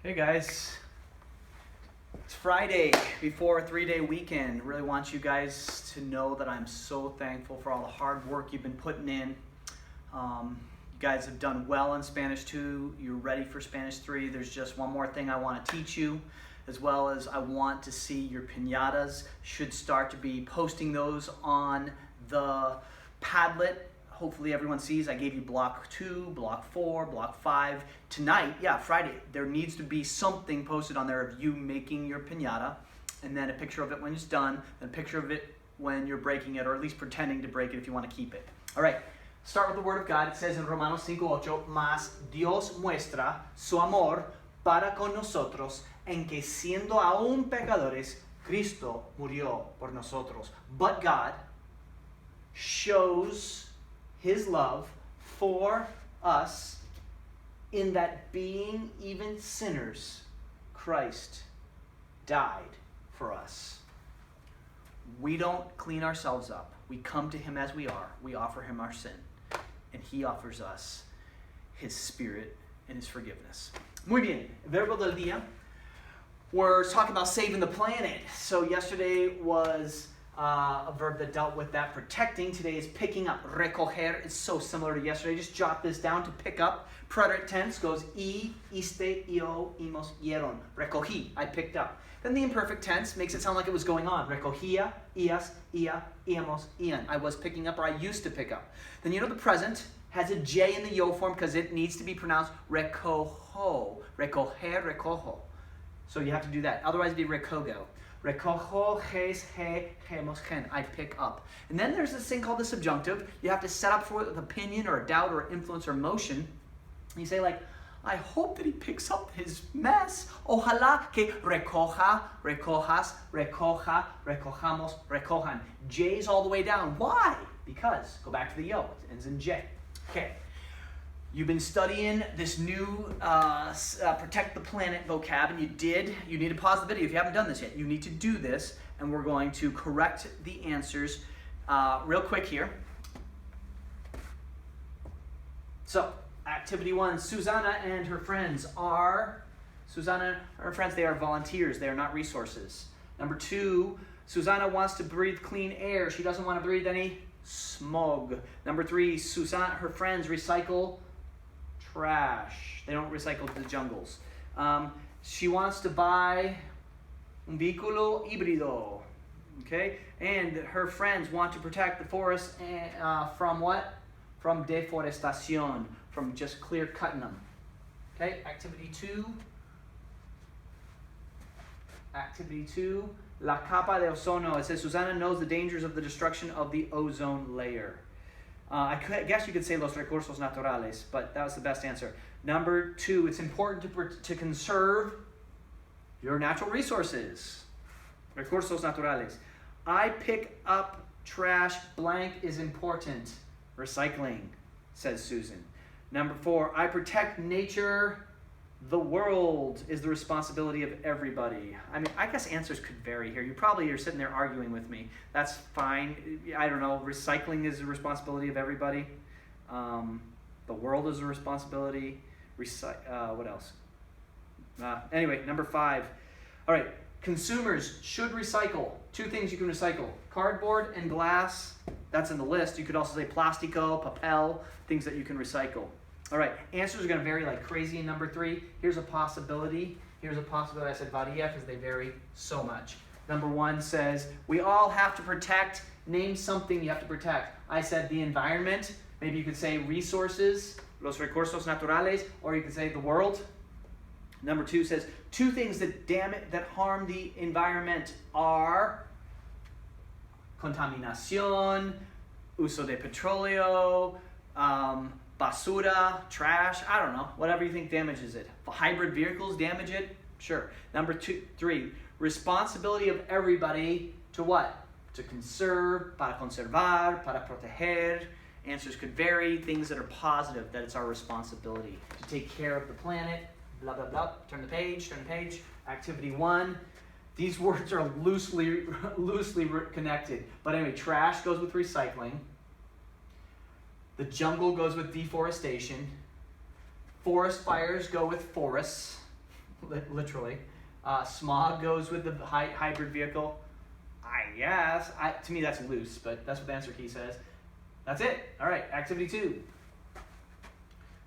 Hey guys, it's Friday before a 3-day weekend. Really want you guys to know that I'm so thankful for all the hard work you've been putting in. You guys have done well in Spanish 2. You're ready for Spanish 3. There's just one more thing I want to teach you, as well as I want to see your piñatas. Should start to be posting those on the Padlet. Hopefully everyone sees I gave you block 2, block 4, block 5. Tonight, Friday, there needs to be something posted on there of you making your piñata, and then a picture of it when it's done, and a picture of it when you're breaking it, or at least pretending to break it if you want to keep it. All right, start with the Word of God. It says in Romanos 5:8, Mas Dios muestra su amor para con nosotros en que siendo aún pecadores, Cristo murió por nosotros. But God shows His love for us in that being even sinners, Christ died for us. We don't clean ourselves up. We come to Him as we are. We offer Him our sin. And He offers us His Spirit and His forgiveness. Muy bien. Verbo del día. We're talking about saving the planet. So yesterday was a verb that dealt with that protecting. Today is picking up. Recoger is so similar to yesterday. Just jot this down. To pick up. Preterite tense goes iste, io, imos, ieron. Recogí, I picked up. Then the imperfect tense makes it sound like it was going on. Recogía, ias, ia, íamos, ian. I was picking up, or I used to pick up. Then the present has a J in the yo form because it needs to be pronounced recojo. Recoger, recojo. So you have to do that. Otherwise it'd be recogo. Recojo, ges, he, gemos, gen. I pick up. And then there's this thing called the subjunctive. You have to set up for it with opinion or doubt or influence or motion. You say like, I hope that he picks up his mess. Ojalá que recoja, recojas, recoja, recojamos, recojan. J's all the way down. Why? Because, go back to the yo. It ends in J. Okay. You've been studying this new Protect the Planet vocab, and you need to pause the video if you haven't done this yet. You need to do this, and we're going to correct the answers real quick here. So, Activity 1, Susanna and her friends they are volunteers. They are not resources. Number 2, Susanna wants to breathe clean air. She doesn't want to breathe any smog. Number 3, Susanna, her friends recycle trash. They don't recycle the jungles. She wants to buy un vehículo híbrido. Okay? And her friends want to protect the forest from what? From deforestación, from just clear cutting them. Okay? Activity 2, la capa de ozono. It says Susana knows the dangers of the destruction of the ozone layer. I guess you could say los recursos naturales, but that was the best answer. Number 2, it's important to conserve your natural resources. Recursos naturales. I pick up trash. Blank is important. Recycling, says Susan. Number 4, I protect nature. The world is the responsibility of everybody. I mean, I guess answers could vary here. You probably are sitting there arguing with me. That's fine. I don't know. Recycling is the responsibility of everybody. The world is a responsibility. What else? Anyway, number 5. All right. Consumers should recycle. 2 things you can recycle. Cardboard and glass. That's in the list. You could also say plastico, papel, things that you can recycle. All right, answers are going to vary like crazy in number 3. Here's a possibility. I said varia because they vary so much. Number 1 says, we all have to protect. Name something you have to protect. I said the environment. Maybe you could say resources, los recursos naturales, or you could say the world. Number 2 says, 2 things that harm the environment are contaminación, uso de petróleo, basura, trash, I don't know, whatever you think damages it. Hybrid vehicles damage it? Sure. Number 3, responsibility of everybody to what? To conserve, para conservar, para proteger. Answers could vary. Things that are positive, that it's our responsibility to take care of the planet, blah, blah, blah. Turn the page. Activity 1. These words are loosely connected. But anyway, trash goes with recycling. The jungle goes with deforestation. Forest fires go with forests. literally. Smog goes with the hybrid vehicle. I guess. To me, that's loose, but that's what the answer key says. That's it. All right, activity 2.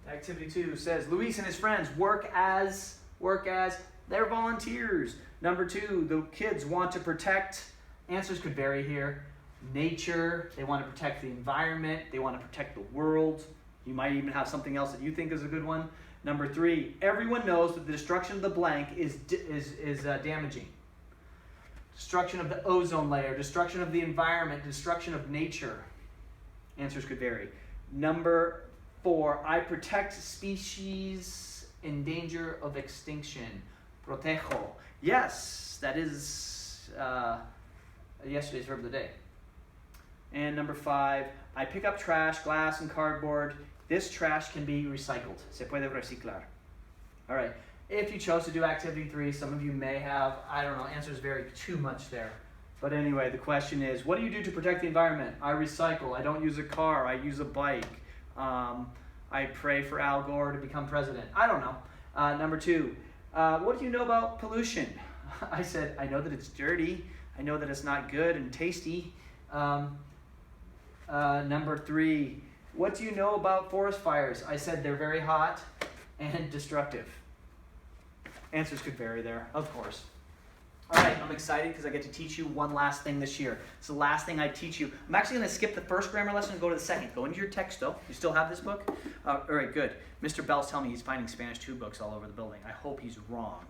Activity 2 says, Luis and his friends work as they're volunteers. Number 2, the kids want to protect, answers could vary here, nature, they want to protect the environment, they want to protect the world. You might even have something else that you think is a good one. Number 3, everyone knows that the destruction of the blank is damaging. Destruction of the ozone layer, destruction of the environment, destruction of nature. Answers could vary. Number 4, I protect species in danger of extinction. Protejo. Yes, that is yesterday's verb of the day. And number 5, I pick up trash, glass, and cardboard. This trash can be recycled. Se puede reciclar. All right. If you chose to do activity 3, some of you may have, I don't know, answers vary too much there. But anyway, the question is, what do you do to protect the environment? I recycle. I don't use a car. I use a bike. I pray for Al Gore to become president. I don't know. Number 2, what do you know about pollution? I said, I know that it's dirty. I know that it's not good and tasty. Number 3, what do you know about forest fires? I said they're very hot and destructive. Answers could vary there, of course. All right, I'm excited because I get to teach you one last thing this year. It's the last thing I teach you. I'm actually going to skip the first grammar lesson and go to the second. Go into your texto. You still have this book? All right, good. Mr. Bell's telling me he's finding Spanish 2 books all over the building. I hope he's wrong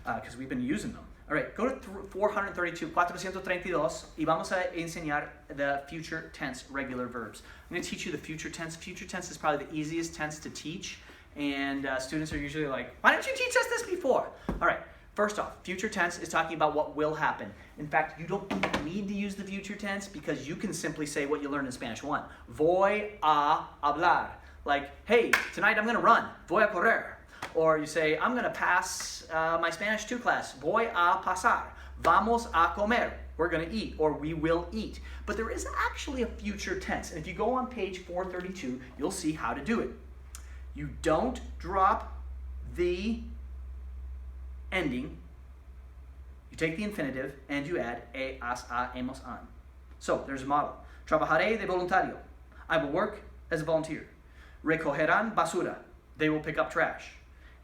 because we've been using them. All right, go to 432, 432, y vamos a enseñar the future tense regular verbs. I'm going to teach you the future tense. Future tense is probably the easiest tense to teach, and students are usually like, why didn't you teach us this before? All right, first off, future tense is talking about what will happen. In fact, you don't need to use the future tense because you can simply say what you learned in Spanish 1. Voy a hablar. Like, hey, tonight I'm going to run. Voy a correr. Or you say, I'm going to pass my Spanish 2 class. Voy a pasar. Vamos a comer. We're going to eat, or we will eat. But there is actually a future tense. And if you go on page 432, you'll see how to do it. You don't drop the ending. You take the infinitive and you add e, as, a, hemos, an. So there's a model. Trabajaré de voluntario. I will work as a volunteer. Recogerán basura. They will pick up trash.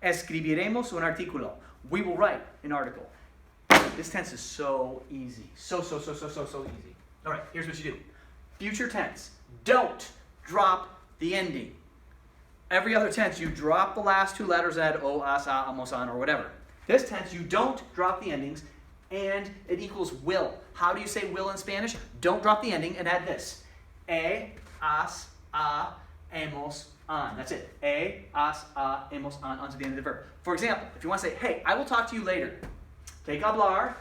Escribiremos un artículo. We will write an article. This tense is so easy. So easy. All right, here's what you do. Future tense. Don't drop the ending. Every other tense, you drop the last 2 letters, add o, as, a, hemos, an, or whatever. This tense, you don't drop the endings, and it equals will. How do you say will in Spanish? Don't drop the ending and add this. E, as, a, hemos, an. That's it. E, as, a, hemos, an, onto the end of the verb. For example, if you want to say, hey, I will talk to you later. Take hablar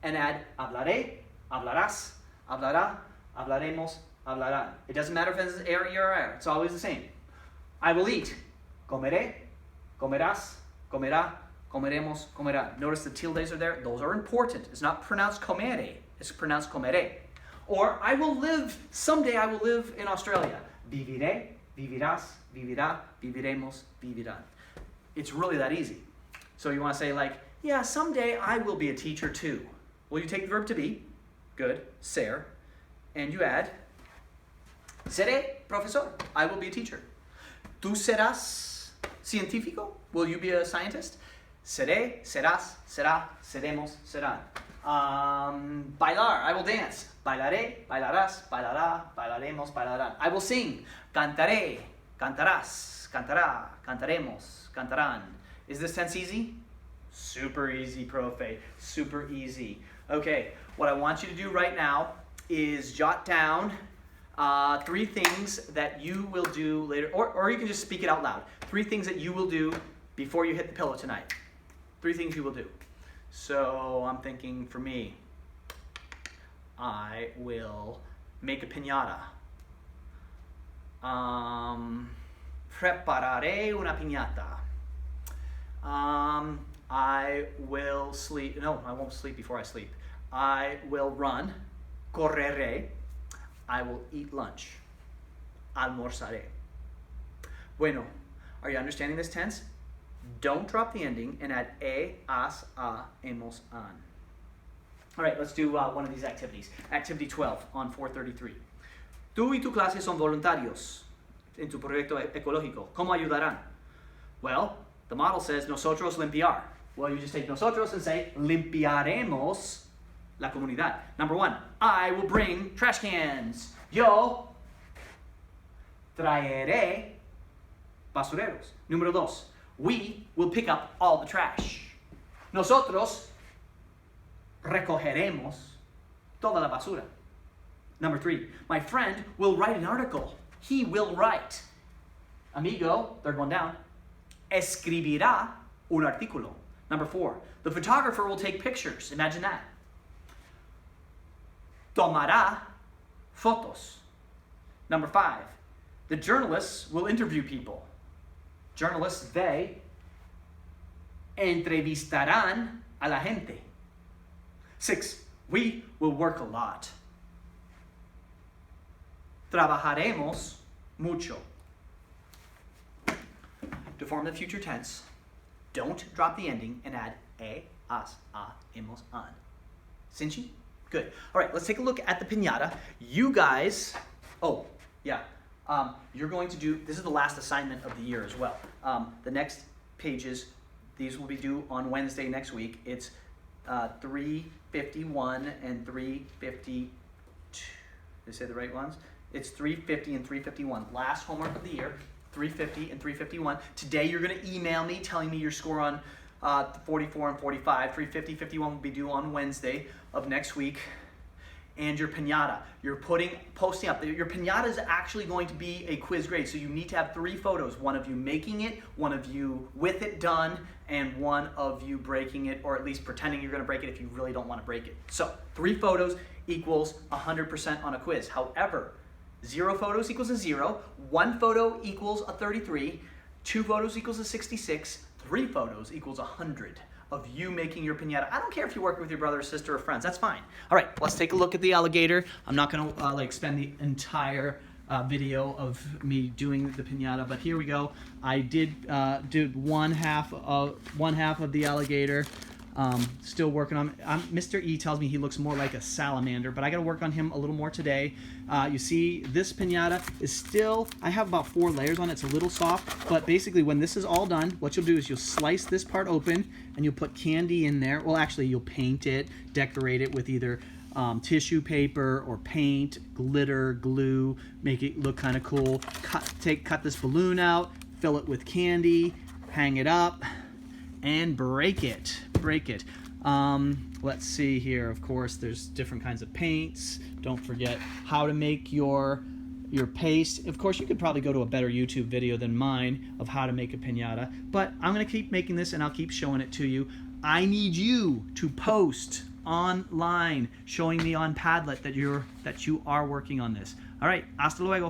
and add hablaré, hablarás, hablará, hablaremos, hablarán. It doesn't matter if it's er, er, er. It's always the same. I will eat. Comeré, comerás, comerá, comeremos, comerán. Notice the tildes are there. Those are important. It's not pronounced comere. It's pronounced comeré. Or I will live, someday I will live in Australia. Viviré, vivirás, vivirá, viviremos, vivirán. It's really that easy. So you want to say like, yeah, someday I will be a teacher too. Well, you take the verb to be, good, ser, and you add, seré profesor. I will be a teacher. Tú serás científico? Will you be a scientist? Seré, serás, será, seremos, serán. Bailar, I will dance. Bailaré, bailarás, bailará, bailaremos, bailarán. I will sing. Cantaré, cantarás, cantará, cantaremos, cantarán. Is this tense easy? Super easy, profe. Super easy. Okay, what I want you to do right now is jot down 3 things that you will do later, or you can just speak it out loud. 3 things that you will do before you hit the pillow tonight. 3 things you will do. So I'm thinking for me, I will make a piñata. Prepararé una piñata. I will sleep. No, I won't sleep before I sleep. I will run. Correré. I will eat lunch. Almorzaré. Bueno, are you understanding this tense? Don't drop the ending and add as, a, hemos, an. All right, let's do one of these activities. Activity 12 on 433. Tú y tu clase son voluntarios en tu proyecto ecológico. ¿Cómo ayudarán? Well, the model says nosotros limpiar. Well, you just take nosotros and say limpiaremos la comunidad. Number 1, I will bring trash cans. Yo traeré basureros. Número 2, we will pick up all the trash. Nosotros recogeremos toda la basura. Number 3, my friend will write an article. He will write. Amigo, third one down, escribirá un artículo. Number 4, the photographer will take pictures. Imagine that. Tomará fotos. Number 5, the journalists will interview people. Journalists, they entrevistarán a la gente. 6, we will work a lot. Trabajaremos mucho. To form the future tense, don't drop the ending and add as, a, hemos, an. Cinchi? Good. All right, let's take a look at the piñata. You guys, you're going to do, this is the last assignment of the year as well. The next pages, these will be due on Wednesday next week. It's 351 and 352. Did I say the right ones? It's 350 and 351. Last homework of the year, 350 and 351. Today you're going to email me telling me your score on 44 and 45. 350, 51 will be due on Wednesday of next week. And your piñata, you're posting up. Your piñata is actually going to be a quiz grade, so you need to have 3 photos. One of you making it, one of you with it done, and one of you breaking it, or at least pretending you're going to break it if you really don't want to break it. So 3 photos equals 100% on a quiz. However, 0 photos equals a 0, 1 photo equals a 33, 2 photos equals a 66, 3 photos equals 100 of you making your piñata. I don't care if you work with your brother or sister or friends, that's fine. All right, let's take a look at the alligator. I'm not gonna spend the entire video of me doing the piñata, but here we go. I did do one half of the alligator. Still working on Mr. E tells me he looks more like a salamander, but I got to work on him a little more today. You see, this piñata is still, I have about 4 layers on it. It's a little soft, but basically when this is all done, what you'll do is you'll slice this part open and you'll put candy in there. Well, actually, you'll paint it, decorate it with either tissue paper or paint, glitter, glue, make it look kind of cool. Cut this balloon out, fill it with candy, hang it up, and break it. Let's see here. Of course, there's different kinds of paints. Don't forget how to make your paste. Of course, you could probably go to a better YouTube video than mine of how to make a piñata, but I'm going to keep making this and I'll keep showing it to you. I need you to post online showing me on Padlet that you are working on this. All right, hasta luego.